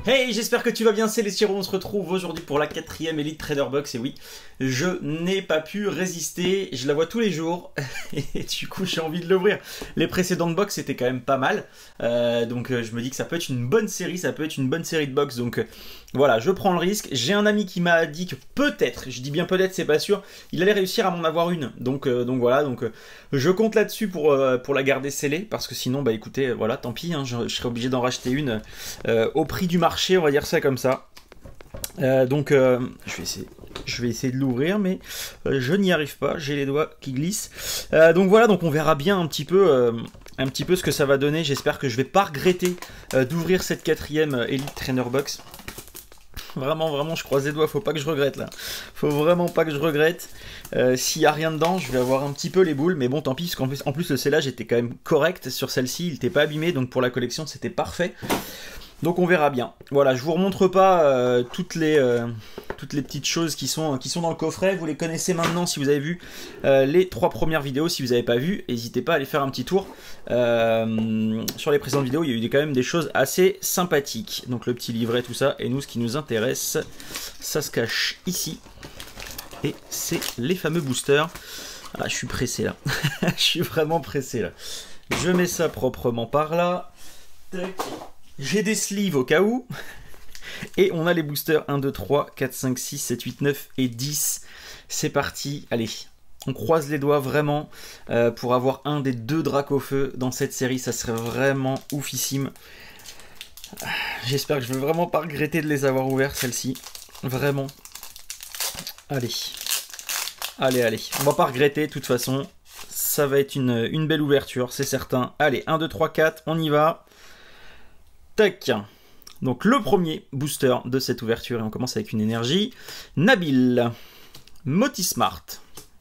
Hey, j'espère que tu vas bien, c'est les Siro, on se retrouve aujourd'hui pour la 4e Elite Trader Box, et oui, je n'ai pas pu résister, je la vois tous les jours, et du coup j'ai envie de l'ouvrir. Les précédentes box étaient quand même pas mal, donc je me dis que ça peut être une bonne série, ça peut être une bonne série de box, donc voilà, je prends le risque. J'ai un ami qui m'a dit que peut-être, je dis bien peut-être, c'est pas sûr, il allait réussir à m'en avoir une, donc voilà, je compte là-dessus pour la garder scellée, parce que sinon, bah écoutez, voilà, tant pis, hein, je serai obligé d'en racheter une au prix du marché, on va dire ça comme ça. Je vais essayer de l'ouvrir, mais je n'y arrive pas, j'ai les doigts qui glissent. Donc voilà, donc on verra bien un petit peu ce que ça va donner. J'espère que je vais pas regretter d'ouvrir cette 4e Elite Trainer Box. Vraiment, je croise les doigts, faut pas que je regrette là. Faut vraiment pas que je regrette. S'il n'y a rien dedans, je vais avoir un petit peu les boules, mais bon, tant pis, parce qu'en plus le scellage était quand même correct sur celle-ci, il n'était pas abîmé, donc pour la collection c'était parfait. Donc on verra bien. Voilà, je vous remontre pas toutes les petites choses qui sont dans le coffret. Vous les connaissez maintenant si vous avez vu les 3 premières vidéos. Si vous n'avez pas vu, n'hésitez pas à aller faire un petit tour. Sur les précédentes vidéos, il y a eu quand même des choses assez sympathiques. Donc le petit livret, tout ça. Et nous, ce qui nous intéresse, ça se cache ici. Et c'est les fameux boosters. Ah, je suis pressé là. Je suis vraiment pressé là. Je mets ça proprement par là. Tac. J'ai des sleeves au cas où. Et on a les boosters 1, 2, 3, 4, 5, 6, 7, 8, 9 et 10. C'est parti. Allez, on croise les doigts vraiment pour avoir un des 2 Dracofeu dans cette série. Ça serait vraiment oufissime. J'espère que je ne vais vraiment pas regretter de les avoir ouverts, celle-ci. Vraiment. Allez. Allez. On va pas regretter de toute façon. Ça va être une belle ouverture, c'est certain. Allez, 1, 2, 3, 4, on y va. Tac. Donc le premier booster de cette ouverture, et on commence avec une énergie. Nabil, Motismart,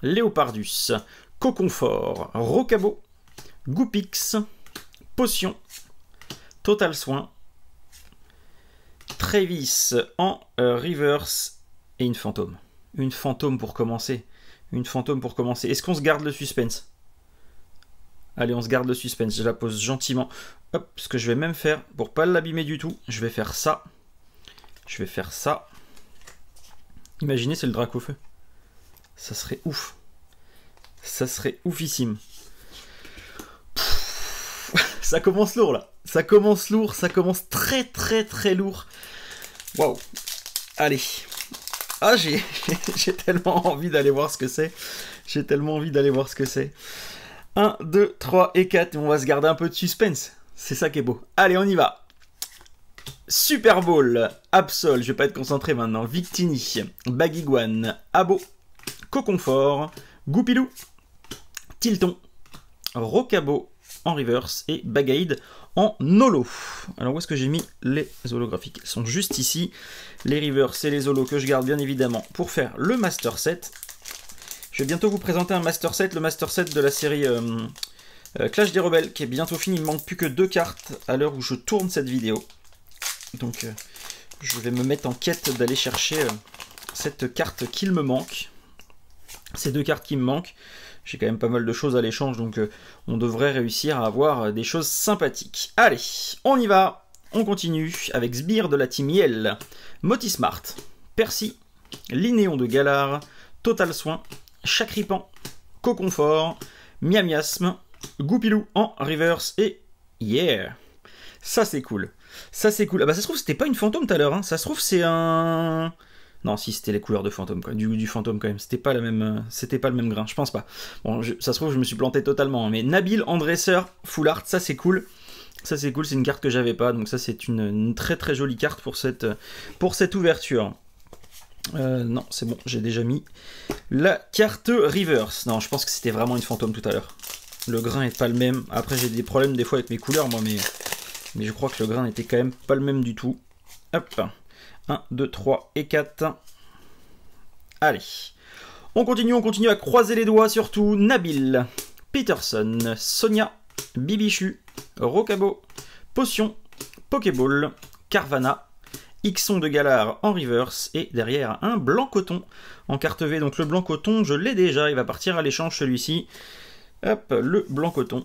Léopardus, Coconfort, Rocabo, Goupix, Potion, Total Soin, Travis en reverse et une fantôme. Une fantôme pour commencer. Une fantôme pour commencer. Est-ce qu'on se garde le suspense ? Allez, on se garde le suspense. Je la pose gentiment. Hop, ce que je vais même faire, pour pas l'abîmer du tout, je vais faire ça. Je vais faire ça. Imaginez, c'est le Dracofeu. Ça serait ouf. Ça serait oufissime. Ça commence lourd, là. Ça commence lourd, ça commence très lourd. Waouh. Allez. Ah, j'ai tellement envie d'aller voir ce que c'est. J'ai tellement envie d'aller voir ce que c'est. 1, 2, 3 et 4. On va se garder un peu de suspense. C'est ça qui est beau. Allez, on y va. Super Bowl, Absol, je vais pas être concentré maintenant. Victini, Bagiguan, Abo, Coconfort, Goupilou, Tilton, Rocabo en reverse et Bagaid en holo. Alors où est-ce que j'ai mis les holographiques? Ils sont juste ici. Les reverse et les holos que je garde bien évidemment pour faire le master set. Je vais bientôt vous présenter un master set, le master set de la série Clash des Rebelles, qui est bientôt fini. Il ne manque plus que 2 cartes à l'heure où je tourne cette vidéo. Donc je vais me mettre en quête d'aller chercher cette carte qu'il me manque. Ces 2 cartes qui me manquent. J'ai quand même pas mal de choses à l'échange, donc on devrait réussir à avoir des choses sympathiques. Allez, on y va. On continue avec Sbire de la Team Yell, Motismart, Percy, Linéon de Galar, Total Soin, Chacripan, Coconfort, Miamiasme, Goupilou en reverse et yeah. Ça c'est cool. Ça c'est cool. Ah bah ça se trouve c'était pas une fantôme tout à l'heure. Hein. Ça se trouve c'est un... Non si c'était les couleurs de fantôme quoi. Du fantôme quand même. C'était pas la même. C'était pas le même grain. Je pense pas. Bon ça se trouve je me suis planté totalement. Hein. Mais Nabil en dresseur full art ça c'est cool. Ça c'est cool. C'est une carte que j'avais pas. Donc ça c'est une très jolie carte pour cette ouverture. Non, c'est bon, j'ai déjà mis la carte reverse. Non, je pense que c'était vraiment une fantôme tout à l'heure. Le grain est pas le même. Après, j'ai des problèmes des fois avec mes couleurs, moi, mais je crois que le grain n'était quand même pas le même du tout. Hop, 1, 2, 3 et 4. Allez, on continue à croiser les doigts surtout. Nabil, Peterson, Sonia, Bibichu, Rocabo, Potion, Pokéball, Carvana, Ixon de Galar en reverse et derrière un blanc coton en carte V. Donc le blanc coton, je l'ai déjà, il va partir à l'échange celui-ci. Hop, le blanc coton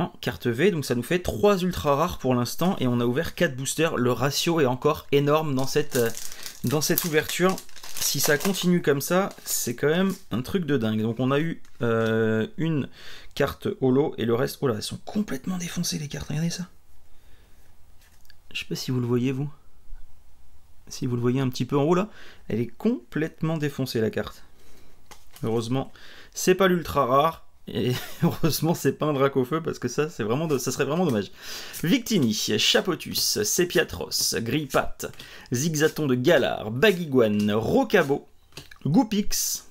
en carte V, donc ça nous fait 3 ultra rares pour l'instant, et on a ouvert 4 boosters. Le ratio est encore énorme dans cette ouverture. Si ça continue comme ça, c'est quand même un truc de dingue. Donc on a eu une carte holo, et le reste... Oh là, elles sont complètement défoncées les cartes, regardez ça. Je sais pas si vous le voyez, vous. Si vous le voyez un petit peu en haut là, elle est complètement défoncée la carte. Heureusement, c'est pas l'ultra rare. Et heureusement, c'est pas un Dracofeu, parce que ça, ça serait vraiment dommage. Victini, Chapotus, Sepiatros, Grillpat, Zigzaton de Galar, Baguiguane, Rocabo, Goupix,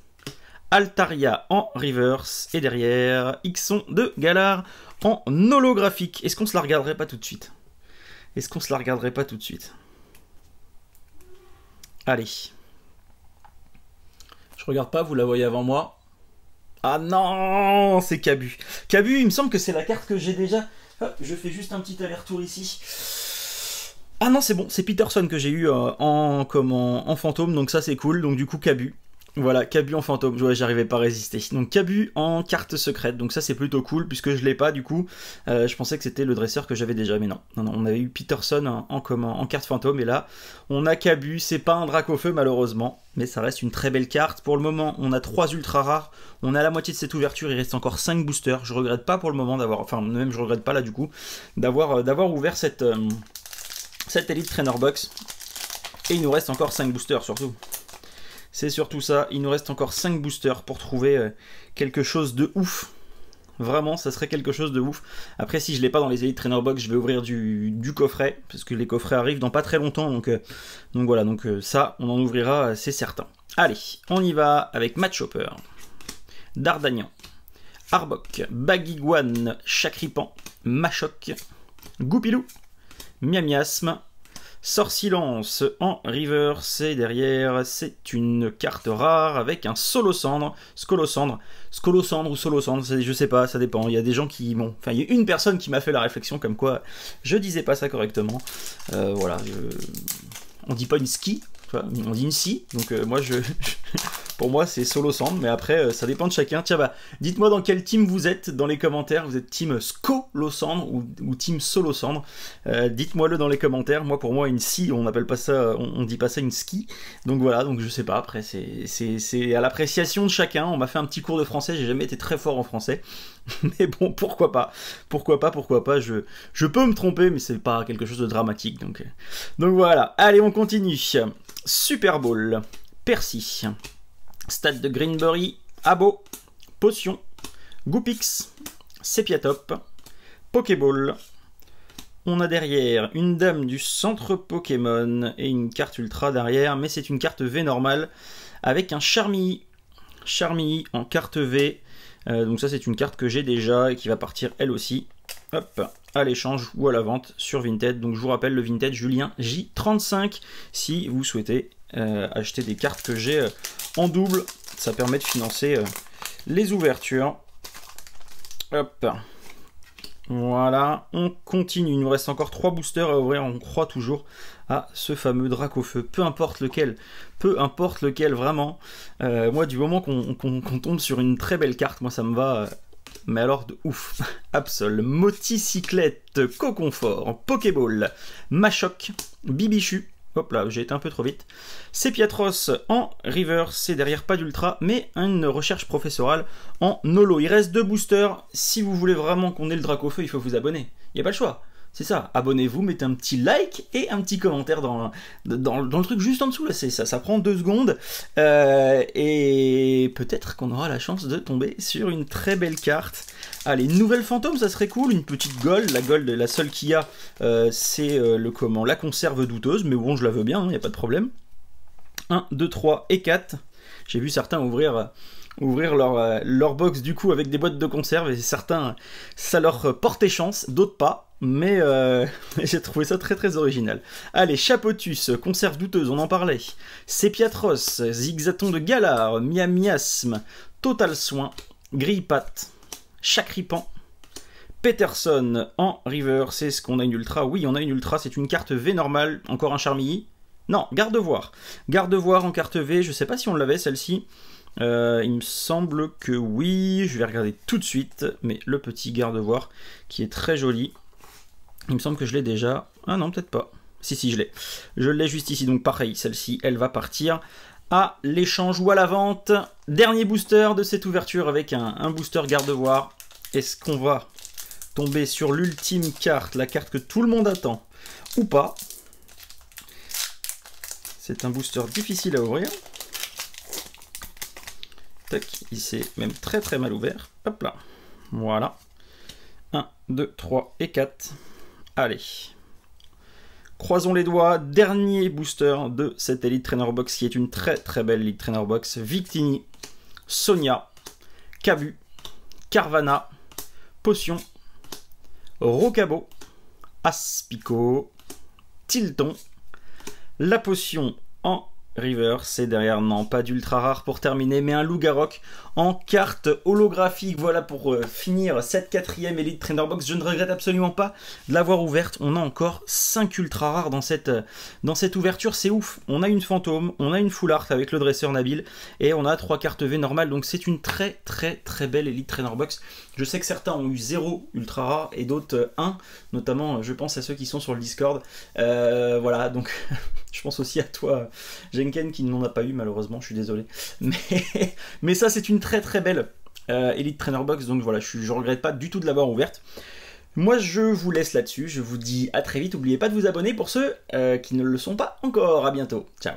Altaria en reverse, et derrière, Ixon de Galar en holographique. Est-ce qu'on se la regarderait pas tout de suite? Est-ce qu'on se la regarderait pas tout de suite? Allez. Je regarde pas, vous la voyez avant moi. Ah non, c'est Cabu. Cabu, il me semble que c'est la carte que j'ai déjà. Hop, je fais juste un petit aller-retour ici. Ah non, c'est bon, c'est Peterson que j'ai eu en fantôme, donc ça c'est cool. Donc du coup, Cabu. Voilà, Cabu en fantôme, ouais, j'arrivais pas à résister. Donc Cabu en carte secrète, donc ça c'est plutôt cool, puisque je l'ai pas du coup. Je pensais que c'était le dresseur que j'avais déjà, mais non. Non, on avait eu Peterson en carte fantôme, et là, on a Cabu. C'est pas un Dracofeu malheureusement, mais ça reste une très belle carte. Pour le moment, on a 3 ultra rares, on a la moitié de cette ouverture, il reste encore 5 boosters. Je regrette pas pour le moment d'avoir, enfin même je regrette pas là du coup, d'avoir ouvert cette Elite Trainer Box. Et il nous reste encore 5 boosters surtout. C'est surtout ça, il nous reste encore 5 boosters pour trouver quelque chose de ouf. Vraiment, ça serait quelque chose de ouf. Après, si je l'ai pas dans les Elite Trainer Box, je vais ouvrir du coffret, parce que les coffrets arrivent dans pas très longtemps, donc voilà, donc ça, on en ouvrira, c'est certain. Allez, on y va avec Matchhopper, Dardagnan, Arbok, Baguiguane, Chacripan, Machoc, Goupilou, Miamiasme, Sorcilence en reverse, et derrière c'est une carte rare avec un Solocendre, Scolocendre ou Solocendre, je sais pas, ça dépend. Il y a des gens qui m'ont... Enfin, il y a une personne qui m'a fait la réflexion comme quoi je disais pas ça correctement. Voilà, on dit pas une ski, on dit une scie, donc moi pour moi c'est Solocendre, mais après ça dépend de chacun. Tiens, bah dites-moi dans quel team vous êtes dans les commentaires. Vous êtes team Scolocendre ou team Solocendre, dites-moi le dans les commentaires. Moi, pour moi, une scie, on n'appelle pas ça, on dit pas ça une ski, donc voilà, donc je sais pas, après c'est à l'appréciation de chacun. On m'a fait un petit cours de français, j'ai jamais été très fort en français, mais bon, pourquoi pas, je peux me tromper, mais c'est pas quelque chose de dramatique, donc voilà. Allez, on continue. Super Bowl, Percy, Stade de Greenbury, Abo, Potion, Goupix, Sepiatop, Pokéball. On a derrière une dame du centre Pokémon et une carte ultra derrière, mais c'est une carte V normale avec un Charmilly. Charmilly en carte V. Donc ça, c'est une carte que j'ai déjà et qui va partir elle aussi. Hop, à l'échange ou à la vente sur Vinted. Donc je vous rappelle le Vinted Julien J35 si vous souhaitez acheter des cartes que j'ai en double. Ça permet de financer les ouvertures. Hop, voilà, on continue. Il nous reste encore 3 boosters à ouvrir. On croit toujours à ce fameux Dracofeu, peu importe lequel vraiment. Moi, du moment qu'on tombe sur une très belle carte, moi ça me va. Mais alors de ouf. Absol, Moticyclette, Coconfort, Pokéball, Machoc, Bibichu. Hop là, j'ai été un peu trop vite. Sepiatros en reverse, c'est derrière pas d'ultra, mais une recherche professorale en holo. Il reste 2 boosters. Si vous voulez vraiment qu'on ait le Dracofeu, il faut vous abonner. Il n'y a pas le choix. C'est ça, abonnez-vous, mettez un petit like et un petit commentaire dans le truc juste en dessous, là, ça prend 2 secondes, et peut-être qu'on aura la chance de tomber sur une très belle carte. Allez, une nouvelle fantôme, ça serait cool, une petite gold, la gold, la seule qu'il y a, c'est la conserve douteuse, mais bon, je la veux bien, il n'y a pas de problème. 1, 2, 3 et 4, j'ai vu certains ouvrir leur box du coup avec des boîtes de conserve, et certains, ça leur portait chance, d'autres pas. Mais j'ai trouvé ça très très original. Allez, Chapotus, conserve douteuse, on en parlait. Sepiatros, Zigzaton de Galar, Miamiasme, Total Soin, Grillpat, Chacripan, Peterson en reverse. Est-ce qu'on a une ultra? Oui, on a une ultra, c'est une carte V normale. Encore un Charmilly. Non, Gardevoir. Gardevoir en carte V, je sais pas si on l'avait celle-ci. Il me semble que oui, je vais regarder tout de suite, mais le petit garde-voir qui est très joli, il me semble que je l'ai déjà. Ah non, peut-être pas. Si, si, je l'ai. Je l'ai juste ici, donc pareil, celle-ci, elle va partir à l'échange ou à la vente. Dernier booster de cette ouverture avec un booster garde-voir. Est-ce qu'on va tomber sur l'ultime carte, la carte que tout le monde attend, ou pas? C'est un booster difficile à ouvrir. Tac, il s'est même très très mal ouvert. Hop là. Voilà. 1, 2, 3 et 4. Allez. Croisons les doigts. Dernier booster de cette Elite Trainer Box qui est une très très belle Elite Trainer Box. Victini, Sonia, Kabu, Carvana, Potion, Rocabo, Aspico, Tilton, la potion en reverse, et derrière, non, pas d'ultra rare pour terminer, mais un Lougarok en carte holographique. Voilà pour finir cette 4e Elite Trainer Box. Je ne regrette absolument pas de l'avoir ouverte. On a encore 5 ultra rares dans cette ouverture, c'est ouf. On a une fantôme, on a une full art avec le dresseur Nabil, et on a 3 cartes V normales, donc c'est une très très très belle Elite Trainer Box. Je sais que certains ont eu 0 ultra rare et d'autres 1, notamment je pense à ceux qui sont sur le Discord. Voilà, donc je pense aussi à toi, Jenken, qui n'en a pas eu malheureusement, je suis désolé. Mais ça, c'est une très très belle Elite Trainer Box, donc voilà, je regrette pas du tout de l'avoir ouverte. Moi, je vous laisse là-dessus, je vous dis à très vite. N'oubliez pas de vous abonner pour ceux qui ne le sont pas encore. À bientôt, ciao.